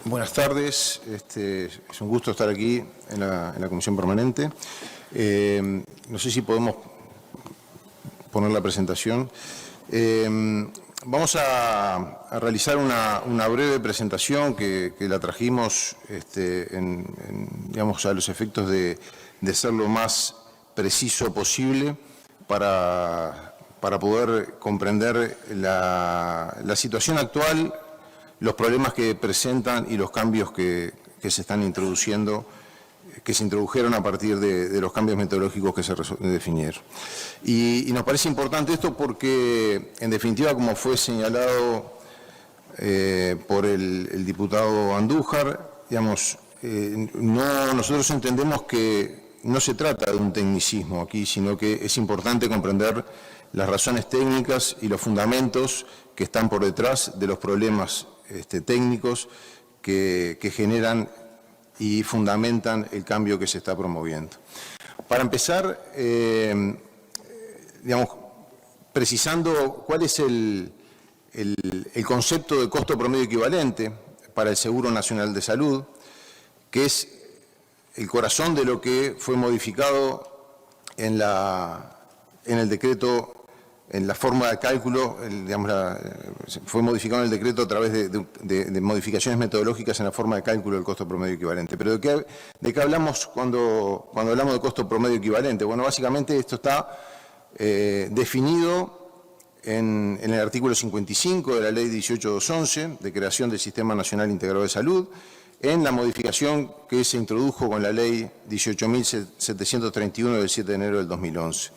Buenas tardes, es un gusto estar aquí en la Comisión Permanente. No sé si podemos poner la presentación. Vamos a realizar una breve presentación que la trajimos digamos, a los efectos de ser lo más preciso posible para poder comprender la situación actual, los problemas que presentan y los cambios que se están introduciendo, que se introdujeron a partir de los cambios metodológicos que se definieron. Y nos parece importante esto porque, en definitiva, como fue señalado por el diputado Andújar, digamos, nosotros entendemos que no se trata de un tecnicismo aquí, sino que es importante comprender las razones técnicas y los fundamentos que están por detrás de los problemas técnicos que generan y fundamentan el cambio que se está promoviendo. Para empezar, digamos, precisando cuál es el concepto de costo promedio equivalente para el Seguro Nacional de Salud, que es el corazón de lo que fue modificado en el decreto, en la forma de cálculo, fue modificado en el decreto a través de modificaciones metodológicas en la forma de cálculo del costo promedio equivalente. Pero ¿de qué hablamos cuando hablamos de costo promedio equivalente? Bueno, básicamente esto está definido en el artículo 55 de la Ley 18211, de creación del Sistema Nacional Integrado de Salud, en la modificación que se introdujo con la Ley 18.731 del 7 de enero del 2011.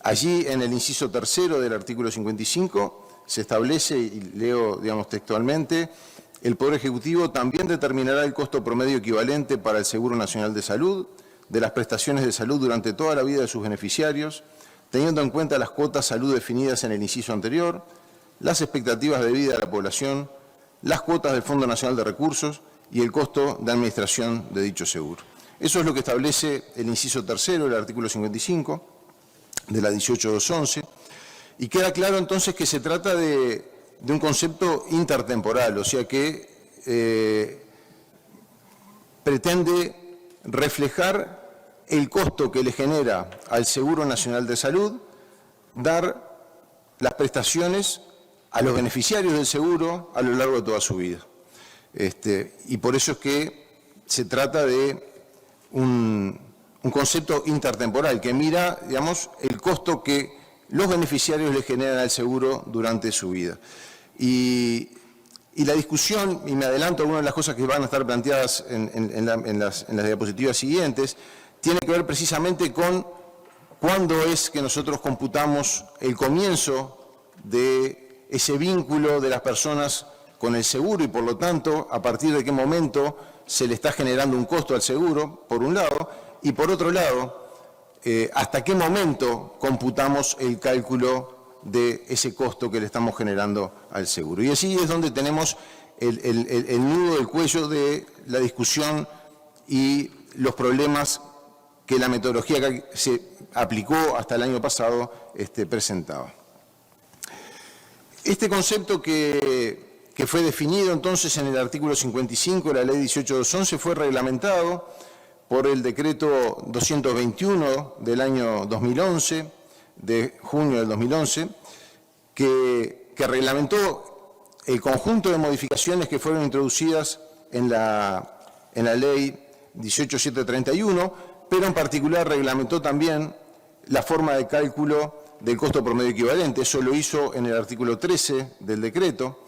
Allí, en el inciso tercero del artículo 55, se establece, y leo, digamos, textualmente, el Poder Ejecutivo también determinará el costo promedio equivalente para el Seguro Nacional de Salud, de las prestaciones de salud durante toda la vida de sus beneficiarios, teniendo en cuenta las cuotas salud definidas en el inciso anterior, las expectativas de vida de la población, las cuotas del Fondo Nacional de Recursos y el costo de administración de dicho seguro. Eso es lo que establece el inciso tercero del artículo 55 de la 18211, y queda claro entonces que se trata de un concepto intertemporal, o sea que pretende reflejar el costo que le genera al Seguro Nacional de Salud dar las prestaciones a los beneficiarios del seguro a lo largo de toda su vida. Y por eso es que se trata de un concepto intertemporal que mira, digamos, el costo que los beneficiarios le generan al seguro durante su vida. Y la discusión, y me adelanto a algunas de las cosas que van a estar planteadas en las diapositivas siguientes, tiene que ver precisamente con cuándo es que nosotros computamos el comienzo de ese vínculo de las personas con el seguro y, por lo tanto, a partir de qué momento se le está generando un costo al seguro, por un lado, y por otro lado, hasta qué momento computamos el cálculo de ese costo que le estamos generando al seguro. Y así es donde tenemos el nudo del cuello de la discusión y los problemas que la metodología que se aplicó hasta el año pasado presentaba. Este concepto que fue definido entonces en el artículo 55 de la Ley 18211 fue reglamentado por el decreto 221 del año 2011, de junio del 2011, que reglamentó el conjunto de modificaciones que fueron introducidas en la Ley 18731, pero en particular reglamentó también la forma de cálculo del costo promedio equivalente. Eso lo hizo en el artículo 13 del decreto,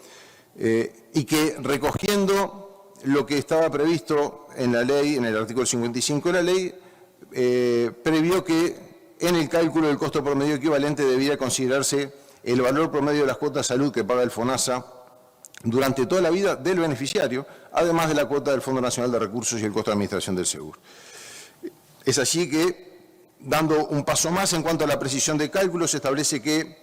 y que, recogiendo lo que estaba previsto en la ley, en el artículo 55 de la ley, previó que en el cálculo del costo promedio equivalente debía considerarse el valor promedio de las cuotas de salud que paga el FONASA durante toda la vida del beneficiario, además de la cuota del Fondo Nacional de Recursos y el costo de administración del seguro. Es así que, dando un paso más en cuanto a la precisión de cálculo, se establece que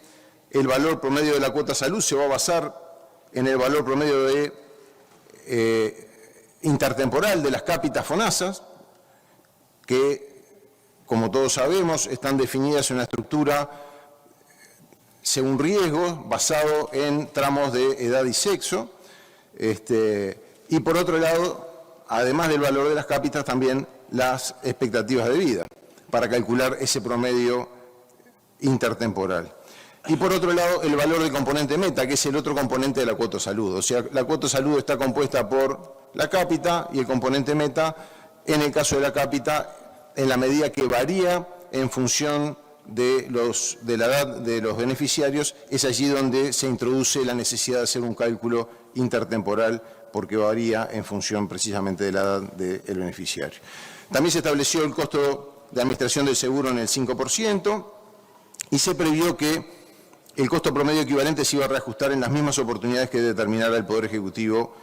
el valor promedio de la cuota salud se va a basar en el valor promedio intertemporal de las cápitas FONASA, que, como todos sabemos, están definidas en una estructura según riesgos, basado en tramos de edad y sexo, y por otro lado, además del valor de las cápitas, también las expectativas de vida, para calcular ese promedio intertemporal. Y por otro lado, el valor del componente meta, que es el otro componente de la cuota salud. O sea, la cuota salud está compuesta por la cápita y el componente meta, en el caso de la cápita, en la medida que varía en función de la edad de los beneficiarios, es allí donde se introduce la necesidad de hacer un cálculo intertemporal, porque varía en función precisamente de la edad del beneficiario. También se estableció el costo de administración del seguro en el 5% y se previó que el costo promedio equivalente se iba a reajustar en las mismas oportunidades que determinara el Poder Ejecutivo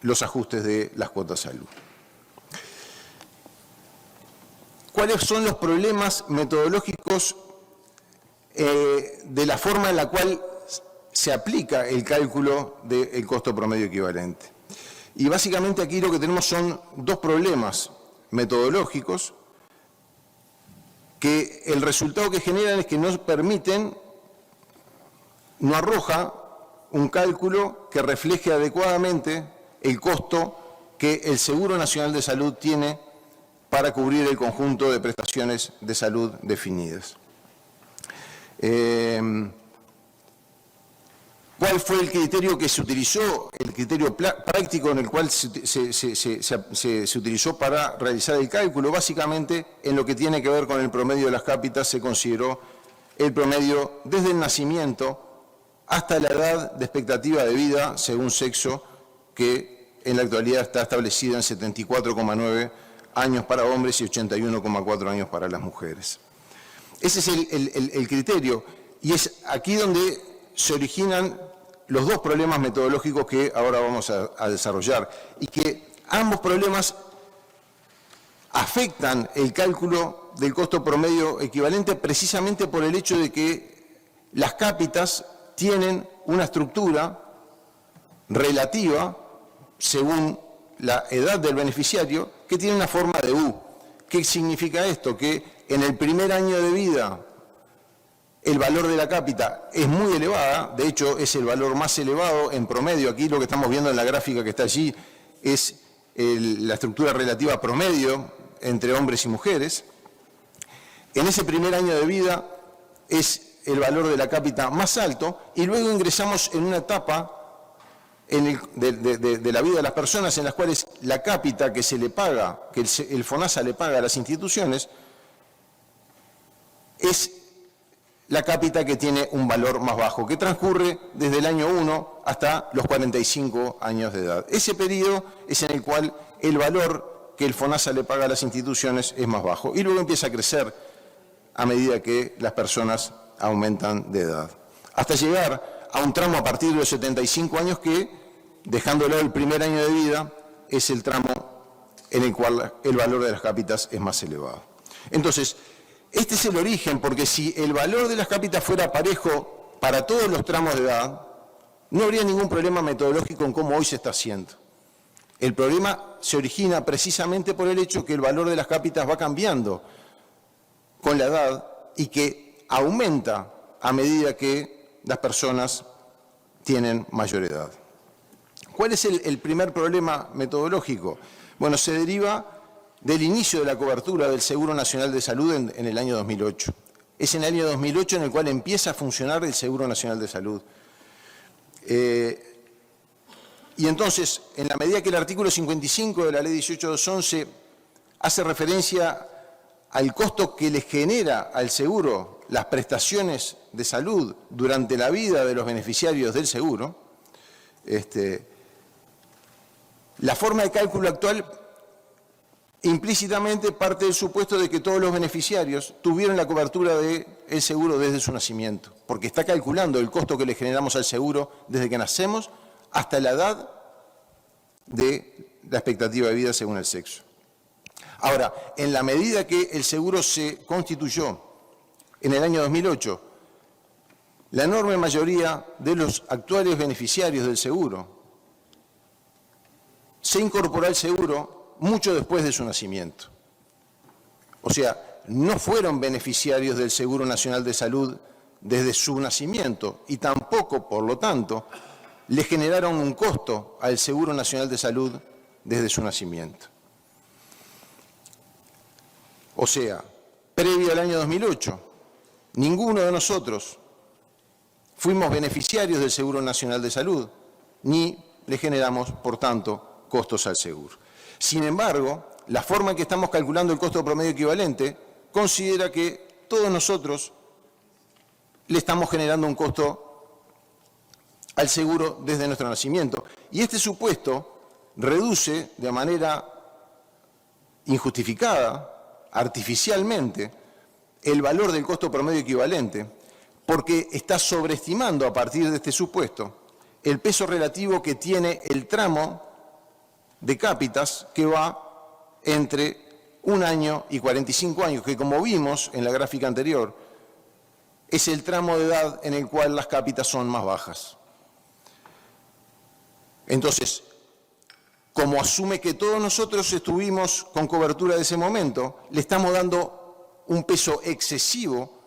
los ajustes de las cuotas salud. ¿Cuáles son los problemas metodológicos de la forma en la cual se aplica el cálculo del costo promedio equivalente? Y básicamente aquí lo que tenemos son dos problemas metodológicos que el resultado que generan es que no arroja un cálculo que refleje adecuadamente el costo que el Seguro Nacional de Salud tiene para cubrir el conjunto de prestaciones de salud definidas. ¿Cuál fue el criterio que se utilizó, el criterio práctico en el cual se utilizó para realizar el cálculo? Básicamente, en lo que tiene que ver con el promedio de las cápitas, se consideró el promedio desde el nacimiento hasta la edad de expectativa de vida según sexo, que en la actualidad está establecida en 74,9 años para hombres y 81,4 años para las mujeres. Ese es el criterio, y es aquí donde se originan los dos problemas metodológicos que ahora vamos a desarrollar, y que ambos problemas afectan el cálculo del costo promedio equivalente precisamente por el hecho de que las cápitas tienen una estructura relativa según la edad del beneficiario que tiene una forma de U. ¿Qué significa esto? Que en el primer año de vida el valor de la cápita es muy elevada, de hecho es el valor más elevado en promedio. Aquí lo que estamos viendo en la gráfica que está allí es la estructura relativa promedio entre hombres y mujeres. En ese primer año de vida es el valor de la cápita más alto, y luego ingresamos en una etapa de la vida de las personas en las cuales la cápita que se le paga, que el FONASA le paga a las instituciones, es la cápita que tiene un valor más bajo, que transcurre desde el año 1 hasta los 45 años de edad. Ese periodo es en el cual el valor que el FONASA le paga a las instituciones es más bajo, y luego empieza a crecer a medida que las personas aumentan de edad, hasta llegar a un tramo a partir de los 75 años que, dejándolo el primer año de vida, es el tramo en el cual el valor de las cápitas es más elevado. Entonces, este es el origen, porque si el valor de las cápitas fuera parejo para todos los tramos de edad, no habría ningún problema metodológico en cómo hoy se está haciendo. El problema se origina precisamente por el hecho que el valor de las cápitas va cambiando con la edad y que aumenta a medida que las personas tienen mayor edad. ¿Cuál es el primer problema metodológico? Bueno, se deriva del inicio de la cobertura del Seguro Nacional de Salud en el año 2008. Es en el año 2008 en el cual empieza a funcionar el Seguro Nacional de Salud. Y entonces, en la medida que el artículo 55 de la Ley 18.211 hace referencia al costo que le genera al seguro las prestaciones de salud durante la vida de los beneficiarios del seguro, la forma de cálculo actual implícitamente parte del supuesto de que todos los beneficiarios tuvieron la cobertura del seguro desde su nacimiento, porque está calculando el costo que le generamos al seguro desde que nacemos hasta la edad de la expectativa de vida según el sexo. Ahora, en la medida que el seguro se constituyó en el año 2008, la enorme mayoría de los actuales beneficiarios del seguro se incorporó al seguro mucho después de su nacimiento. O sea, no fueron beneficiarios del Seguro Nacional de Salud desde su nacimiento y tampoco, por lo tanto, le generaron un costo al Seguro Nacional de Salud desde su nacimiento. O sea, previo al año 2008, ninguno de nosotros fuimos beneficiarios del Seguro Nacional de Salud, ni le generamos, por tanto, costos al seguro. Sin embargo, la forma en que estamos calculando el costo promedio equivalente considera que todos nosotros le estamos generando un costo al seguro desde nuestro nacimiento. Y este supuesto reduce de manera injustificada, artificialmente, el valor del costo promedio equivalente, porque está sobreestimando a partir de este supuesto el peso relativo que tiene el tramo de cápitas que va entre 1 año y 45 años, que como vimos en la gráfica anterior, es el tramo de edad en el cual las cápitas son más bajas. Entonces, como asume que todos nosotros estuvimos con cobertura de ese momento, le estamos dando un peso excesivo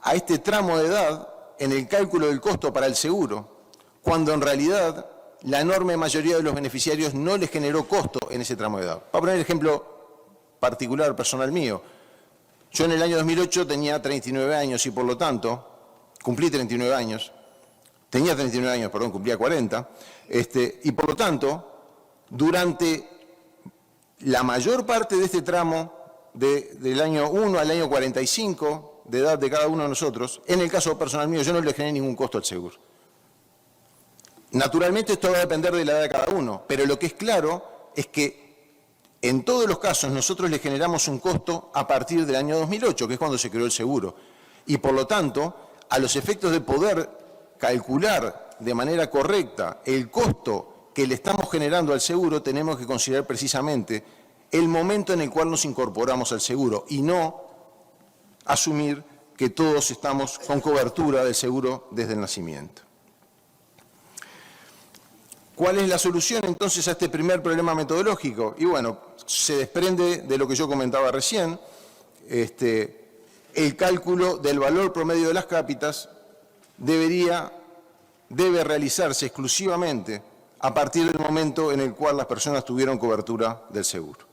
a este tramo de edad en el cálculo del costo para el seguro, cuando en realidad la enorme mayoría de los beneficiarios no les generó costo en ese tramo de edad. Para poner el ejemplo particular, personal mío, yo en el año 2008 tenía 39 años y por lo tanto, cumplí 39 años, tenía 39 años, perdón, cumplía 40, y por lo tanto, durante la mayor parte de este tramo, del año 1 al año 45 de edad de cada uno de nosotros, en el caso personal mío, yo no le generé ningún costo al seguro. Naturalmente esto va a depender de la edad de cada uno, pero lo que es claro es que en todos los casos nosotros le generamos un costo a partir del año 2008, que es cuando se creó el seguro. Y por lo tanto, a los efectos de poder calcular de manera correcta el costo que le estamos generando al seguro, tenemos que considerar precisamente el momento en el cual nos incorporamos al seguro y no asumir que todos estamos con cobertura del seguro desde el nacimiento. ¿Cuál es la solución entonces a este primer problema metodológico? Y bueno, se desprende de lo que yo comentaba recién, el cálculo del valor promedio de las cápitas debe realizarse exclusivamente a partir del momento en el cual las personas tuvieron cobertura del seguro.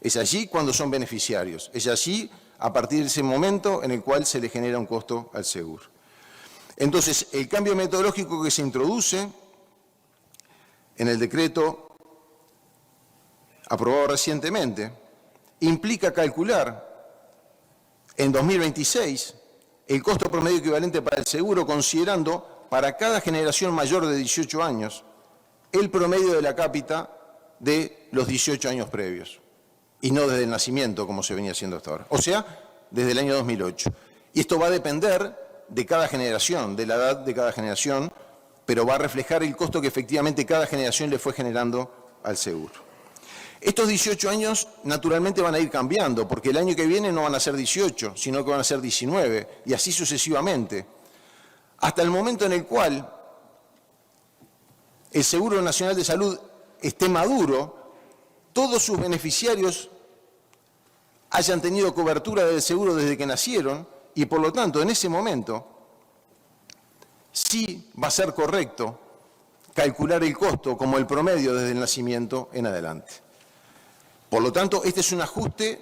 Es allí cuando son beneficiarios, es allí a partir de ese momento en el cual se le genera un costo al seguro. Entonces, el cambio metodológico que se introduce en el decreto aprobado recientemente implica calcular en 2026 el costo promedio equivalente para el seguro considerando para cada generación mayor de 18 años el promedio de la cápita de los 18 años previos y no desde el nacimiento como se venía haciendo hasta ahora, o sea, desde el año 2008. Y esto va a depender de cada generación, de la edad de cada generación, pero va a reflejar el costo que efectivamente cada generación le fue generando al seguro. Estos 18 años naturalmente van a ir cambiando, porque el año que viene no van a ser 18, sino que van a ser 19, y así sucesivamente, hasta el momento en el cual el Seguro Nacional de Salud esté maduro, todos sus beneficiarios hayan tenido cobertura del seguro desde que nacieron, y por lo tanto, en ese momento, sí va a ser correcto calcular el costo como el promedio desde el nacimiento en adelante. Por lo tanto, este es un ajuste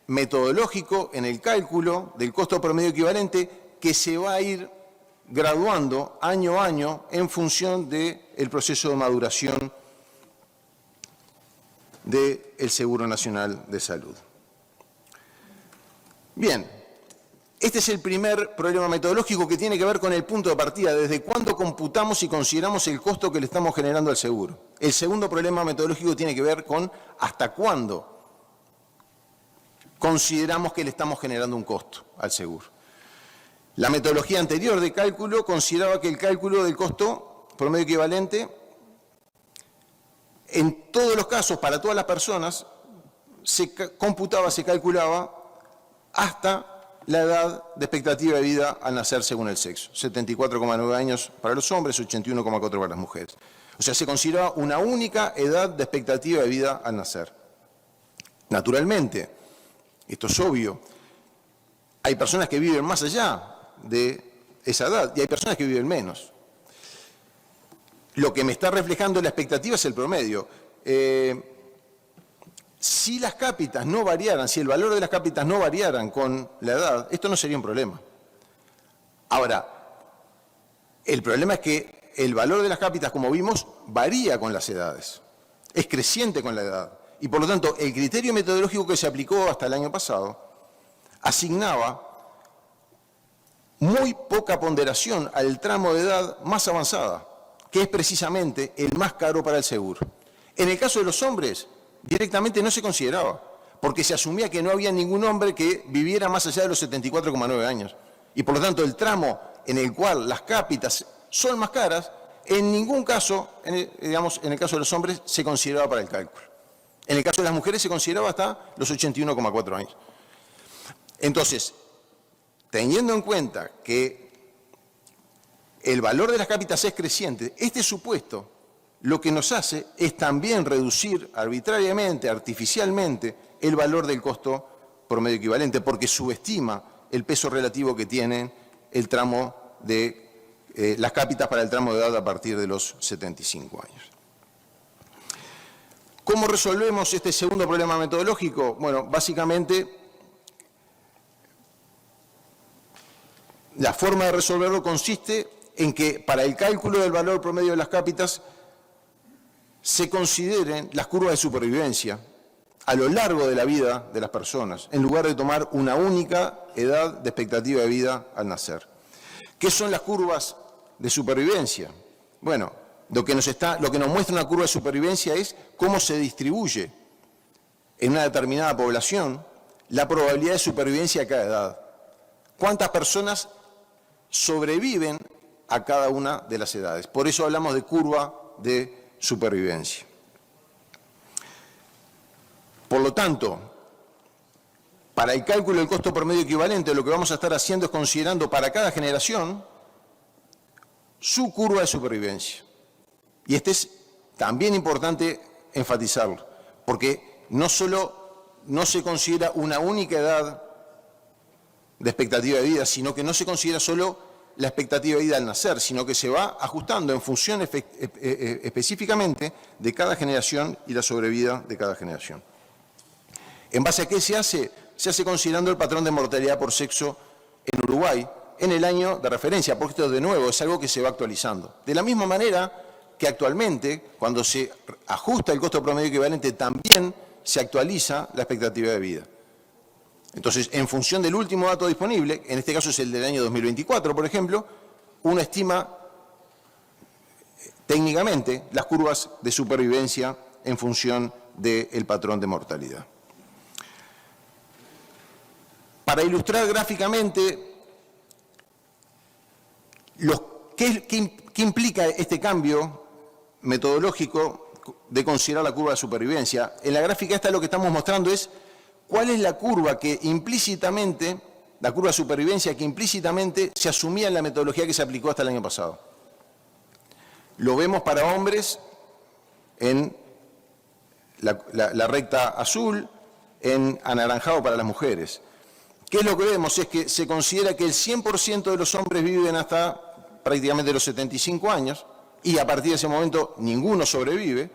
metodológico en el cálculo del costo promedio equivalente que se va a ir graduando año a año en función del proceso de maduración del Seguro Nacional de Salud. Bien, este es el primer problema metodológico que tiene que ver con el punto de partida, desde cuándo computamos y consideramos el costo que le estamos generando al seguro. El segundo problema metodológico tiene que ver con hasta cuándo consideramos que le estamos generando un costo al seguro. La metodología anterior de cálculo consideraba que el cálculo del costo promedio equivalente, en todos los casos, para todas las personas, se computaba, se calculaba hasta la edad de expectativa de vida al nacer según el sexo. 74,9 años para los hombres, 81,4 para las mujeres. O sea, se consideraba una única edad de expectativa de vida al nacer. Naturalmente, esto es obvio, hay personas que viven más allá de esa edad y hay personas que viven menos. lo que me está reflejando la expectativa es el promedio. Si las cápitas no variaran, si el valor de las cápitas no variaran con la edad, esto no sería un problema. Ahora, el problema es que el valor de las cápitas, como vimos, varía con las edades. Es creciente con la edad. Y por lo tanto, el criterio metodológico que se aplicó hasta el año pasado asignaba muy poca ponderación al tramo de edad más avanzada, que es precisamente el más caro para el seguro. En el caso de los hombres, directamente no se consideraba, porque se asumía que no había ningún hombre que viviera más allá de los 74,9 años. Y por lo tanto, el tramo en el cual las cápitas son más caras, en ningún caso, en el caso de los hombres, se consideraba para el cálculo. En el caso de las mujeres se consideraba hasta los 81,4 años. Entonces, teniendo en cuenta que el valor de las cápitas es creciente, este supuesto lo que nos hace es también reducir arbitrariamente, artificialmente, el valor del costo promedio equivalente, porque subestima el peso relativo que tiene el tramo de las cápitas para el tramo de edad a partir de los 75 años. ¿Cómo resolvemos este segundo problema metodológico? Bueno, básicamente, la forma de resolverlo consiste en que para el cálculo del valor promedio de las cápitas se consideren las curvas de supervivencia a lo largo de la vida de las personas, en lugar de tomar una única edad de expectativa de vida al nacer. ¿Qué son las curvas de supervivencia? Bueno, lo que nos muestra una curva de supervivencia es cómo se distribuye en una determinada población la probabilidad de supervivencia a cada edad. ¿Cuántas personas sobreviven a cada una de las edades? Por eso hablamos de curva de supervivencia. Por lo tanto, para el cálculo del costo promedio equivalente, lo que vamos a estar haciendo es considerando para cada generación su curva de supervivencia. Y este es también importante enfatizarlo, porque no solo no se considera una única edad de expectativa de vida, sino que no se considera solo la expectativa de vida al nacer, sino que se va ajustando en función específicamente de cada generación y la sobrevida de cada generación. ¿En base a qué se hace? Se hace considerando el patrón de mortalidad por sexo en Uruguay en el año de referencia, porque esto de nuevo es algo que se va actualizando. De la misma manera que actualmente, cuando se ajusta el costo promedio equivalente, también se actualiza la expectativa de vida. Entonces, en función del último dato disponible, en este caso es el del año 2024, por ejemplo, uno estima técnicamente las curvas de supervivencia en función del patrón de mortalidad. Para ilustrar gráficamente ¿qué implica este cambio metodológico de considerar la curva de supervivencia? En la gráfica esta lo que estamos mostrando es cuál es la curva que implícitamente, la curva de supervivencia que implícitamente se asumía en la metodología que se aplicó hasta el año pasado. Lo vemos para hombres en la recta azul, en anaranjado para las mujeres. ¿Qué es lo que vemos? Es que se considera que el 100% de los hombres viven hasta prácticamente los 75 años y a partir de ese momento ninguno sobrevive.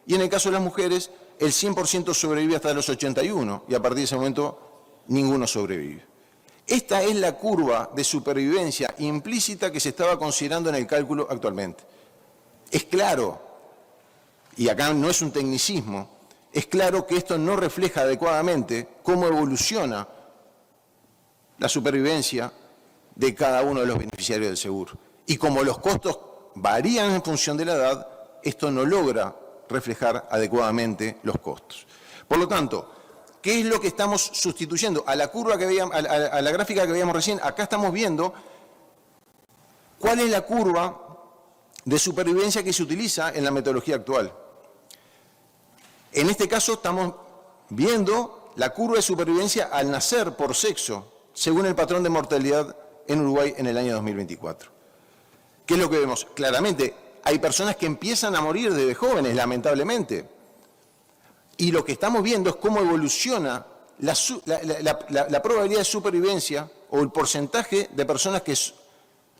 Y en el caso de las mujeres, el 100% sobrevive hasta los 81 y a partir de ese momento ninguno sobrevive. Esta es la curva de supervivencia implícita que se estaba considerando en el cálculo actualmente. Es claro, y acá no es un tecnicismo, es claro que esto no refleja adecuadamente cómo evoluciona la supervivencia de cada uno de los beneficiarios del seguro. Y como los costos varían en función de la edad, esto no logra reflejar adecuadamente los costos. Por lo tanto, ¿qué es lo que estamos sustituyendo? A la curva que veíamos, a la gráfica que veíamos recién, acá estamos viendo cuál es la curva de supervivencia que se utiliza en la metodología actual. En este caso estamos viendo la curva de supervivencia al nacer por sexo, según el patrón de mortalidad en Uruguay en el año 2024. ¿Qué es lo que vemos? Claramente, hay personas que empiezan a morir desde jóvenes, lamentablemente. Y lo que estamos viendo es cómo evoluciona la probabilidad de supervivencia o el porcentaje de personas que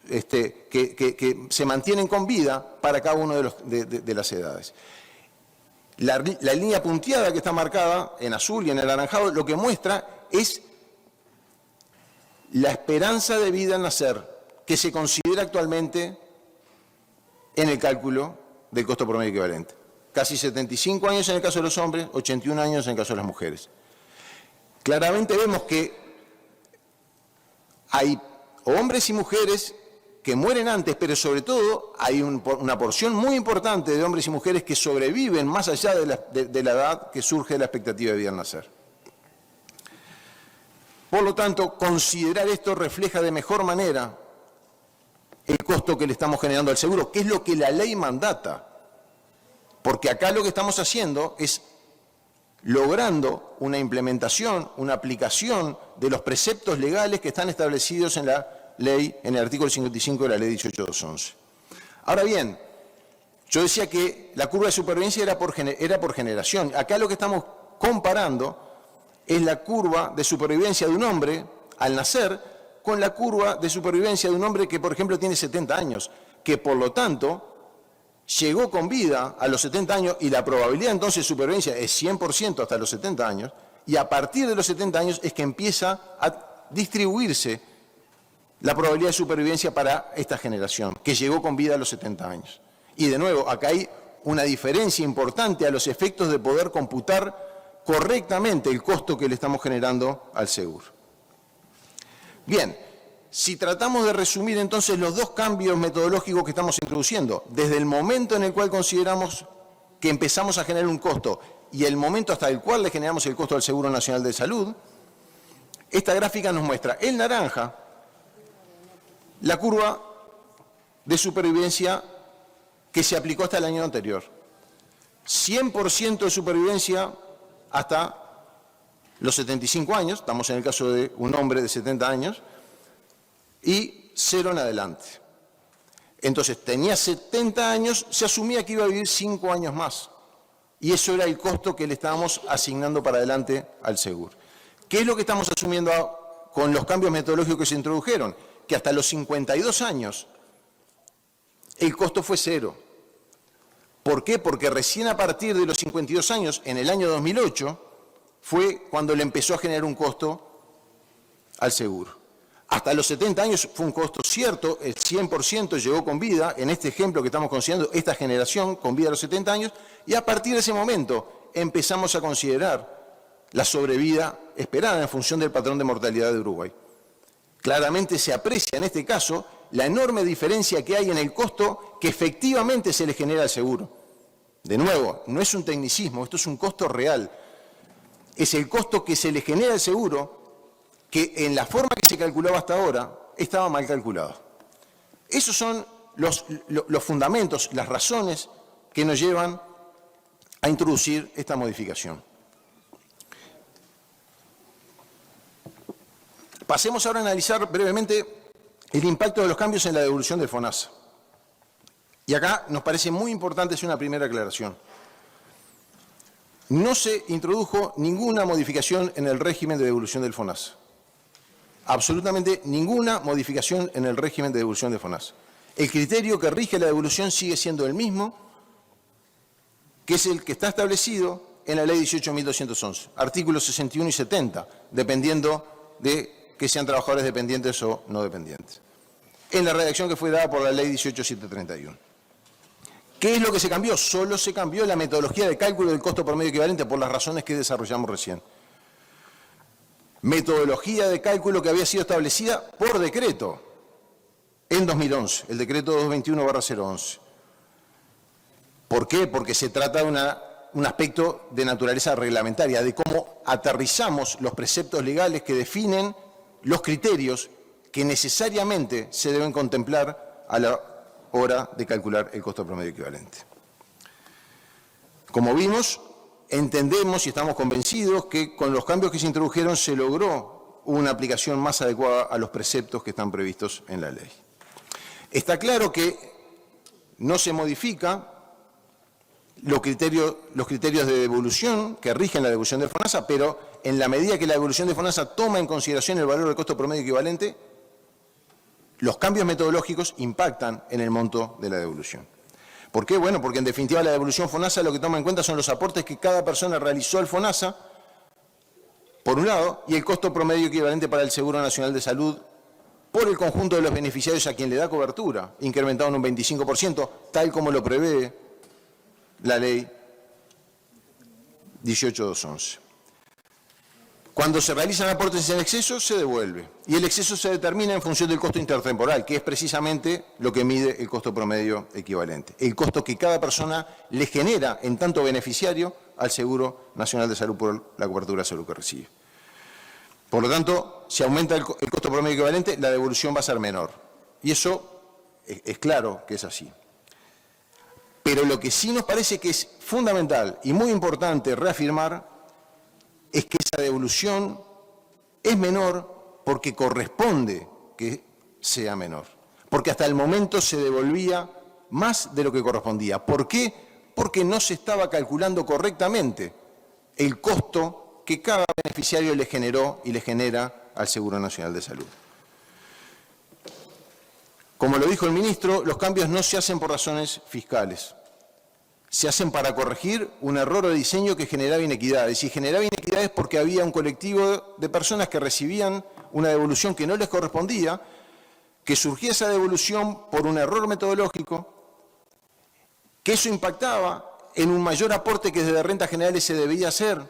que se mantienen con vida para cada una de las edades. La línea punteada que está marcada en azul y en el anaranjado lo que muestra es la esperanza de vida al nacer que se considera actualmente en el cálculo del costo promedio equivalente. Casi 75 años en el caso de los hombres, 81 años en el caso de las mujeres. Claramente vemos que hay hombres y mujeres que mueren antes, pero sobre todo hay una porción muy importante de hombres y mujeres que sobreviven más allá de la edad que surge de la expectativa de vida al nacer. Por lo tanto, considerar esto refleja de mejor manera el costo que le estamos generando al seguro, que es lo que la ley mandata. Porque acá lo que estamos haciendo es logrando una implementación, una aplicación de los preceptos legales que están establecidos en la ley, en el artículo 55 de la ley 18.211. Ahora bien, yo decía que la curva de supervivencia era por generación. Acá lo que estamos comparando es la curva de supervivencia de un hombre al nacer con la curva de supervivencia de un hombre que, por ejemplo, tiene 70 años, que por lo tanto llegó con vida a los 70 años y la probabilidad entonces de supervivencia es 100% hasta los 70 años, y a partir de los 70 años es que empieza a distribuirse la probabilidad de supervivencia para esta generación, que llegó con vida a los 70 años. Y de nuevo, acá hay una diferencia importante a los efectos de poder computar correctamente el costo que le estamos generando al seguro. Bien, si tratamos de resumir entonces los dos cambios metodológicos que estamos introduciendo, desde el momento en el cual consideramos que empezamos a generar un costo y el momento hasta el cual le generamos el costo al Seguro Nacional de Salud, esta gráfica nos muestra en naranja la curva de supervivencia que se aplicó hasta el año anterior. 100% de supervivencia hasta los 75 años, estamos en el caso de un hombre de 70 años, y 0 en adelante. Entonces, tenía 70 años, se asumía que iba a vivir 5 años más. Y eso era el costo que le estábamos asignando para adelante al seguro. ¿Qué es lo que estamos asumiendo con los cambios metodológicos que se introdujeron? Que hasta los 52 años el costo fue 0. ¿Por qué? Porque recién a partir de los 52 años, en el año 2008, fue cuando le empezó a generar un costo al seguro. Hasta los 70 años fue un costo cierto, el 100% llegó con vida, en este ejemplo que estamos considerando, esta generación con vida a los 70 años, y a partir de ese momento empezamos a considerar la sobrevida esperada en función del patrón de mortalidad de Uruguay. Claramente se aprecia en este caso la enorme diferencia que hay en el costo que efectivamente se le genera al seguro. De nuevo, no es un tecnicismo, esto es un costo real. Es el costo que se le genera al seguro que en la forma que se calculaba hasta ahora estaba mal calculado. Esos son los fundamentos, las razones que nos llevan a introducir esta modificación. Pasemos ahora a analizar brevemente el impacto de los cambios en la devolución del FONASA. Y acá nos parece muy importante hacer una primera aclaración. No se introdujo ninguna modificación en el régimen de devolución del FONASA. Absolutamente ninguna modificación en el régimen de devolución del FONASA. El criterio que rige la devolución sigue siendo el mismo, que es el que está establecido en la ley 18.211, artículos 61 y 70, dependiendo de que sean trabajadores dependientes o no dependientes, en la redacción que fue dada por la ley 18.731. ¿Qué es lo que se cambió? Solo se cambió la metodología de cálculo del costo promedio equivalente por las razones que desarrollamos recién. Metodología de cálculo que había sido establecida por decreto en 2011, el decreto 221/011. ¿Por qué? Porque se trata de un aspecto de naturaleza reglamentaria, de cómo aterrizamos los preceptos legales que definen los criterios que necesariamente se deben contemplar a la hora de calcular el costo promedio equivalente. Como vimos, entendemos y estamos convencidos que con los cambios que se introdujeron se logró una aplicación más adecuada a los preceptos que están previstos en la ley. Está claro que no se modifica los criterios de devolución que rigen la devolución del FONASA, pero en la medida que la devolución del FONASA toma en consideración el valor del costo promedio equivalente, los cambios metodológicos impactan en el monto de la devolución. ¿Por qué? Bueno, porque en definitiva la devolución FONASA lo que toma en cuenta son los aportes que cada persona realizó al FONASA, por un lado, y el costo promedio equivalente para el Seguro Nacional de Salud por el conjunto de los beneficiarios a quien le da cobertura, incrementado en un 25%, tal como lo prevé la ley 18.211. Cuando se realizan aportes en exceso, se devuelve. Y el exceso se determina en función del costo intertemporal, que es precisamente lo que mide el costo promedio equivalente. El costo que cada persona le genera en tanto beneficiario al Seguro Nacional de Salud por la cobertura de salud que recibe. Por lo tanto, si aumenta el costo promedio equivalente, la devolución va a ser menor. Y eso es claro que es así. Pero lo que sí nos parece que es fundamental y muy importante reafirmar es que esa devolución es menor porque corresponde que sea menor. Porque hasta el momento se devolvía más de lo que correspondía. ¿Por qué? Porque no se estaba calculando correctamente el costo que cada beneficiario le generó y le genera al Seguro Nacional de Salud. Como lo dijo el ministro, los cambios no se hacen por razones fiscales. Se hacen para corregir un error de diseño que generaba inequidades. Y generaba inequidades porque había un colectivo de personas que recibían una devolución que no les correspondía, que surgía esa devolución por un error metodológico, que eso impactaba en un mayor aporte que desde rentas generales se debía hacer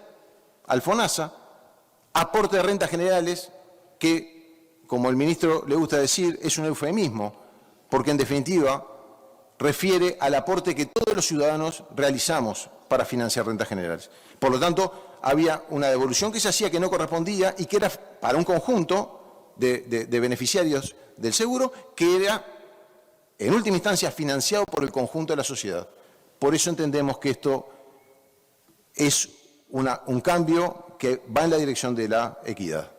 al FONASA, aporte de rentas generales que, como el ministro le gusta decir, es un eufemismo, porque en definitiva refiere al aporte que todos los ciudadanos realizamos para financiar rentas generales. Por lo tanto, había una devolución que se hacía que no correspondía y que era para un conjunto de beneficiarios del seguro que era, en última instancia, financiado por el conjunto de la sociedad. Por eso entendemos que esto es un cambio que va en la dirección de la equidad.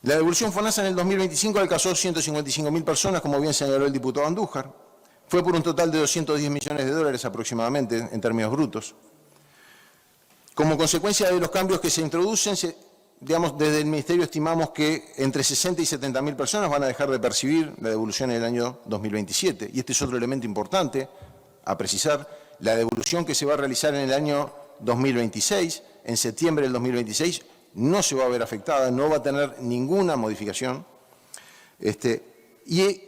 La devolución FONASA en el 2025 alcanzó 155.000 personas, como bien señaló el diputado Andújar. Fue por un total de 210 millones de dólares aproximadamente, en términos brutos. Como consecuencia de los cambios que se introducen, desde el Ministerio estimamos que entre 60 y 70.000 personas van a dejar de percibir la devolución en el año 2027. Y este es otro elemento importante a precisar. La devolución que se va a realizar en el año 2026, en septiembre del 2026, no se va a ver afectada, no va a tener ninguna modificación. Y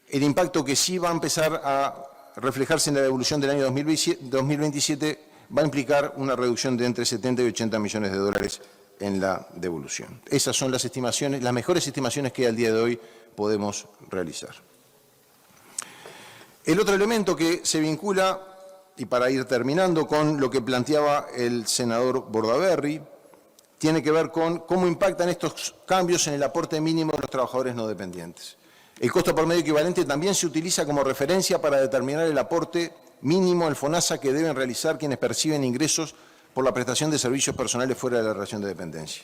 el impacto que sí va a empezar a reflejarse en la devolución del año 2027 va a implicar una reducción de entre 70 y 80 millones de dólares en la devolución. Esas son las estimaciones, las mejores estimaciones que al día de hoy podemos realizar. El otro elemento que se vincula, y para ir terminando con lo que planteaba el senador Bordaberry, tiene que ver con cómo impactan estos cambios en el aporte mínimo de los trabajadores no dependientes. El costo promedio equivalente también se utiliza como referencia para determinar el aporte mínimo al FONASA que deben realizar quienes perciben ingresos por la prestación de servicios personales fuera de la relación de dependencia.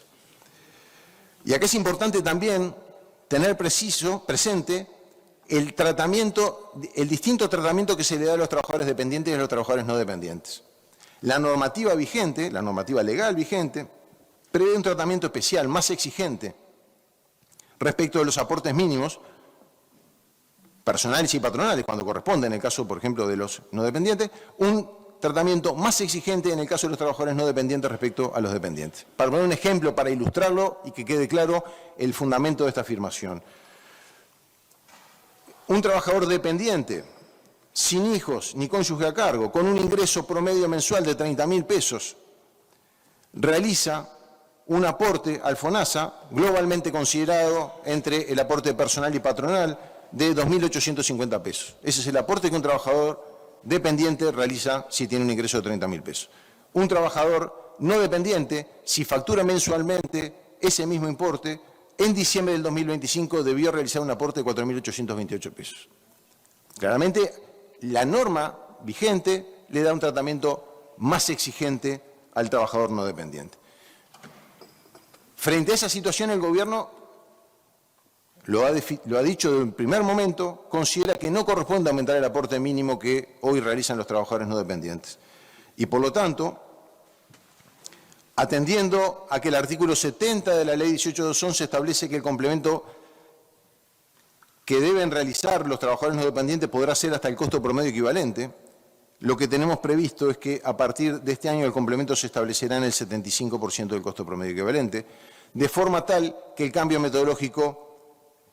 Y aquí es importante también tener presente el distinto tratamiento que se le da a los trabajadores dependientes y a los trabajadores no dependientes. La normativa vigente, la normativa legal vigente, prevé un tratamiento especial, más exigente, respecto de los aportes mínimos, personales y patronales, cuando corresponde, en el caso, por ejemplo, de los no dependientes, un tratamiento más exigente en el caso de los trabajadores no dependientes respecto a los dependientes. Para poner un ejemplo, para ilustrarlo y que quede claro el fundamento de esta afirmación. Un trabajador dependiente, sin hijos ni cónyuge a cargo, con un ingreso promedio mensual de 30.000 pesos, realiza un aporte al FONASA, globalmente considerado entre el aporte personal y patronal, de 2.850 pesos. Ese es el aporte que un trabajador dependiente realiza si tiene un ingreso de 30.000 pesos. Un trabajador no dependiente, si factura mensualmente ese mismo importe, en diciembre del 2025 debió realizar un aporte de 4.828 pesos. Claramente, la norma vigente le da un tratamiento más exigente al trabajador no dependiente. Frente a esa situación, el Gobierno, lo ha dicho desde el primer momento, considera que no corresponde aumentar el aporte mínimo que hoy realizan los trabajadores no dependientes. Y por lo tanto, atendiendo a que el artículo 70 de la Ley 18.211 establece que el complemento que deben realizar los trabajadores no dependientes podrá ser hasta el costo promedio equivalente. Lo que tenemos previsto es que a partir de este año el complemento se establecerá en el 75% del costo promedio equivalente, de forma tal que el cambio metodológico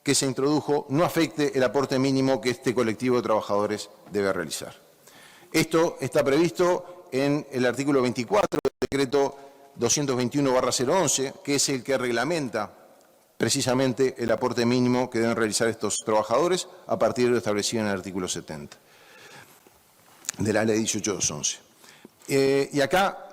que se introdujo no afecte el aporte mínimo que este colectivo de trabajadores debe realizar. Esto está previsto en el artículo 24 del decreto 221/011, que es el que reglamenta precisamente el aporte mínimo que deben realizar estos trabajadores a partir de lo establecido en el artículo 70 de la ley 18/2011. Y acá,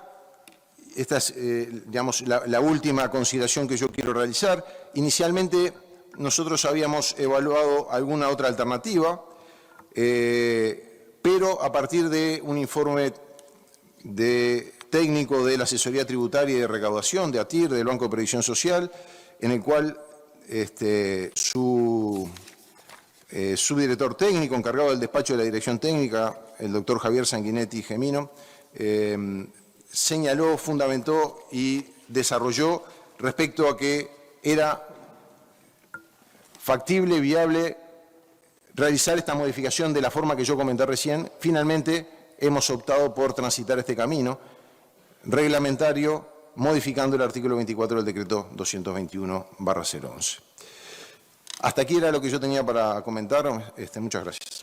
esta es digamos, la última consideración que yo quiero realizar. Inicialmente, nosotros habíamos evaluado alguna otra alternativa, pero a partir de un informe técnico de la Asesoría Tributaria y de Recaudación, de ATIR, del Banco de Previsión Social, en el cual su subdirector técnico, encargado del despacho de la Dirección Técnica, el doctor Javier Sanguinetti Gemino, señaló, fundamentó y desarrolló respecto a que era factible, viable, realizar esta modificación de la forma que yo comenté recién. Finalmente, hemos optado por transitar este camino reglamentario, modificando el artículo 24 del decreto 221/011. Hasta aquí era lo que yo tenía para comentar. Muchas gracias.